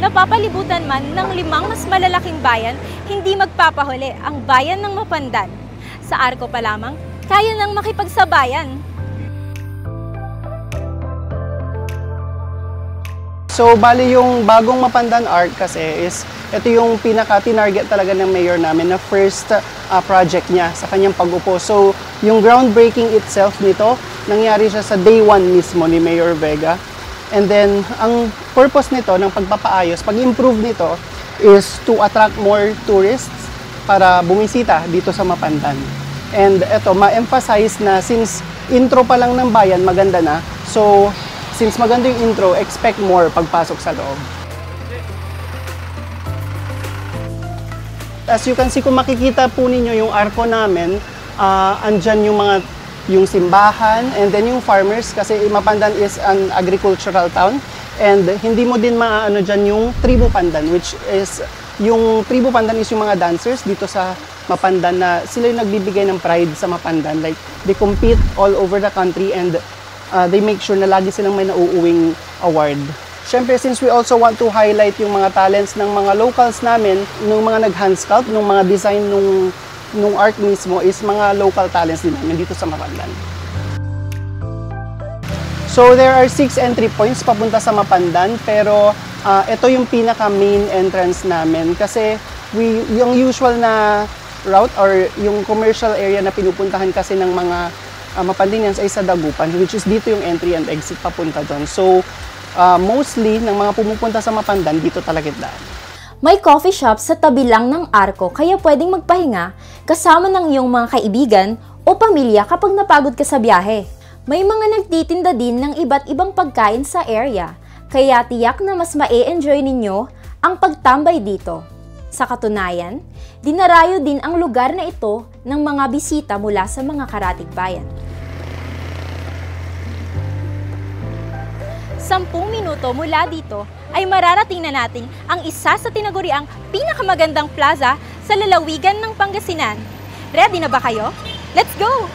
napapalibutan man ng 5 mas malalaking bayan, hindi magpapahuli ang bayan ng Mapandan. Sa Arco pa lamang, kaya nang makipagsabayan. So, bali yung bagong Mapandan Arc kasi is, ito yung pinaka-tinarget talaga ng mayor namin na first project niya sa kanyang pag-upo. So, yung groundbreaking itself nito, nangyari siya sa day 1 mismo ni Mayor Vega. And then, ang purpose nito ng pagpapaayos, pag-improve nito, is to attract more tourists para bumisita dito sa Mapandan. And ito, ma-emphasize na since intro pa lang ng bayan, maganda na. So, since maganda yung intro, expect more pagpasok sa loob. As you can see, kung makikita po ninyo yung arko namin, andyan yung simbahan and then yung farmers kasi Mapandan is an agricultural town. And hindi mo din maaano dyan yung Tribu Pandan, which is, yung Tribu Pandan is yung mga dancers dito sa Mapandan na sila yung nagbibigay ng pride sa Mapandan. Like, they compete all over the country and they make sure na lagi silang may nauuwing award. Siyempre, since we also want to highlight yung mga talents ng mga locals namin, nung mga nag-hand sculpt, nung mga design nung art mismo is mga local talents din namin dito sa Mapandan. So, there are 6 entry points papunta sa Mapandan, pero ito yung pinaka-main entrance namin kasi yung usual na route or yung commercial area na pinupuntahan kasi ng mga Mapandinians ay sa Dagupan, which is dito yung entry and exit papunta doon. So, mostly ng mga pumupunta sa Mapandan, dito talaga daan. May coffee shop sa tabi lang ng Arco kaya pwedeng magpahinga kasama ng iyong mga kaibigan o pamilya kapag napagod ka sa biyahe. May mga nagtitinda din ng iba't ibang pagkain sa area, kaya tiyak na mas ma-e-enjoy ninyo ang pagtambay dito. Sa katunayan, dinarayo din ang lugar na ito ng mga bisita mula sa mga karatig bayan. 10 minuto mula dito ay mararating na natin ang isa sa tinaguriang pinakamagandang plaza sa lalawigan ng Pangasinan. Ready na ba kayo? Let's go!